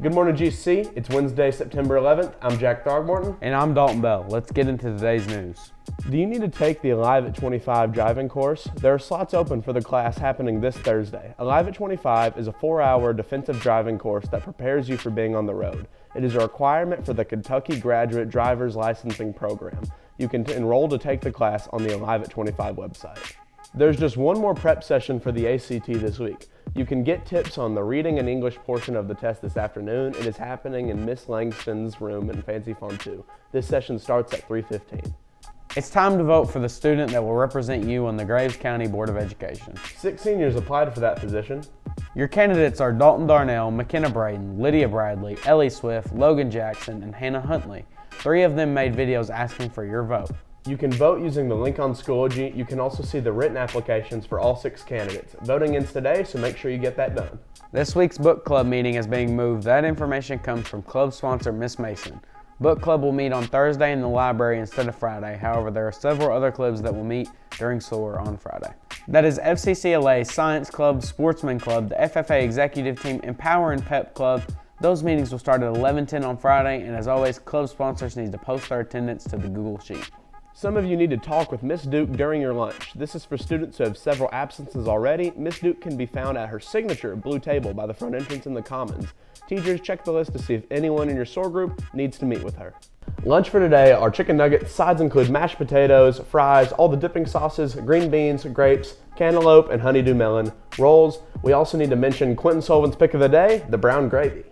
Good morning, GC. It's Wednesday, September 11th. I'm Jack Throgmorton. And I'm Dalton Bell. Let's get into today's news. Do you need to take the Alive at 25 driving course? There are slots open for the class happening this Thursday. Alive at 25 is a 4-hour defensive driving course that prepares you for being on the road. It is a requirement for the Kentucky Graduate Driver's Licensing Program. You can enroll to take the class on the Alive at 25 website. There's just one more prep session for the ACT this week. You can get tips on the reading and English portion of the test this afternoon. It is happening in Miss Langston's room in Fancy Farm 2. This session starts at 3:15. It's time to vote for the student that will represent you on the Graves County Board of Education. 6 seniors applied for that position. Your candidates are Dalton Darnell, McKenna Braden, Lydia Bradley, Ellie Swift, Logan Jackson, and Hannah Huntley. 3 of them made videos asking for your vote. You can vote using the link on Schoology. You can also see the written applications for all 6 candidates. Voting ends today, so make sure you get that done. This week's book club meeting is being moved. That information comes from club sponsor Miss Mason. Book club will meet on Thursday in the library instead of Friday. However, there are several other clubs that will meet during school or on Friday. That is FCCLA, Science Club, Sportsman Club, the FFA Executive Team, Empower and Pep Club. Those meetings will start at 11:10 on Friday, and as always, club sponsors need to post their attendance to the Google Sheet. Some of you need to talk with Miss Duke during your lunch. This is for students who have several absences already. Miss Duke can be found at her signature blue table by the front entrance in the Commons. Teachers, check the list to see if anyone in your SOAR group needs to meet with her. Lunch for today are chicken nuggets. Sides include mashed potatoes, fries, all the dipping sauces, green beans, grapes, cantaloupe, and honeydew melon. Rolls. We also need to mention Quentin Sullivan's pick of the day, the brown gravy.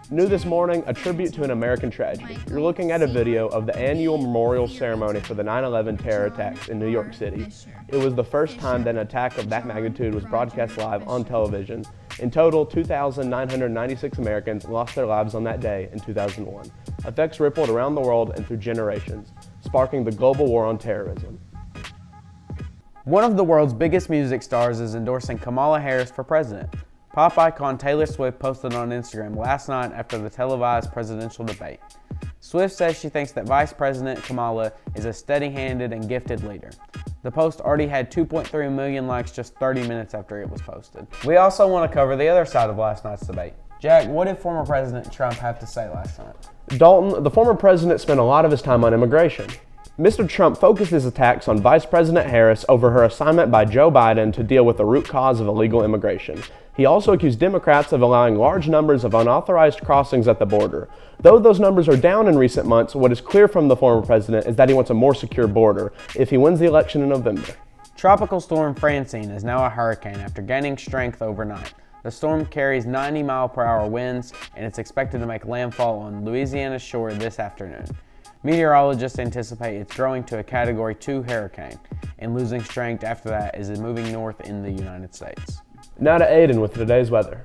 New this morning, a tribute to an American tragedy. You're looking at a video of the annual memorial ceremony for the 9/11 terror attacks in New York City. It was the first time that an attack of that magnitude was broadcast live on television. In total, 2,996 Americans lost their lives on that day in 2001. Effects rippled around the world and through generations, sparking the global war on terrorism. One of the world's biggest music stars is endorsing Kamala Harris for president. Pop icon Taylor Swift posted on Instagram last night after the televised presidential debate. Swift says she thinks that Vice President Kamala is a steady-handed and gifted leader. The post already had 2.3 million likes just 30 minutes after it was posted. We also want to cover the other side of last night's debate. Jack, what did former President Trump have to say last night? Dalton, the former president spent a lot of his time on immigration. Mr. Trump focused his attacks on Vice President Harris over her assignment by Joe Biden to deal with the root cause of illegal immigration. He also accused Democrats of allowing large numbers of unauthorized crossings at the border. Though those numbers are down in recent months, what is clear from the former president is that he wants a more secure border if he wins the election in November. Tropical storm Francine is now a hurricane after gaining strength overnight. The storm carries 90-mile-per-hour winds, and it's expected to make landfall on Louisiana's shore this afternoon. Meteorologists anticipate it's growing to a Category 2 hurricane, and losing strength after that as it's moving north in the United States. Now to Aiden with today's weather.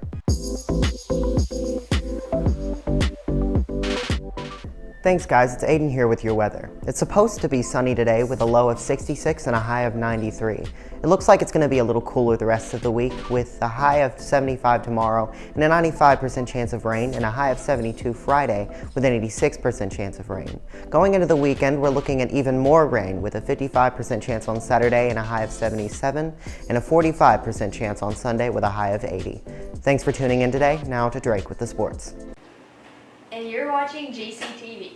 Thanks guys, it's Aiden here with your weather. It's supposed to be sunny today with a low of 66 and a high of 93. It looks like it's going to be a little cooler the rest of the week with a high of 75 tomorrow and a 95% chance of rain and a high of 72 Friday with an 86% chance of rain. Going into the weekend, we're looking at even more rain with a 55% chance on Saturday and a high of 77 and a 45% chance on Sunday with a high of 80. Thanks for tuning in today. Now to Drake with the sports. And you're watching GCTV.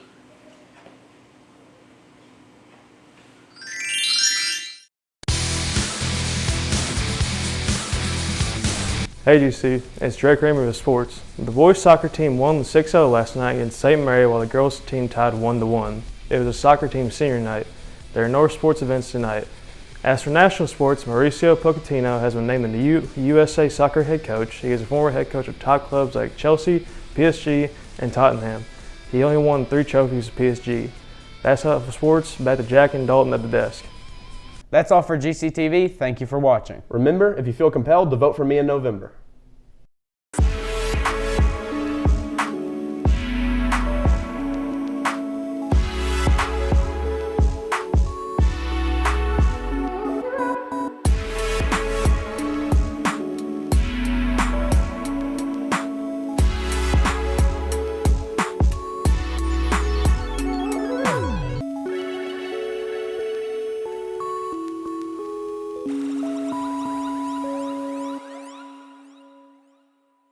Hey GC, it's Drake Kramer with sports. The boys soccer team won 6-0 last night against St. Mary while the girls team tied 1-1. It was a soccer team senior night. There are no sports events tonight. As for national sports, Mauricio Pochettino has been named the USA soccer head coach. He is a former head coach of top clubs like Chelsea, PSG, and Tottenham. He only won 3 trophies with PSG. That's all for sports. Back to Jack and Dalton at the desk. That's all for GCTV. Thank you for watching. Remember, if you feel compelled to vote for me in November.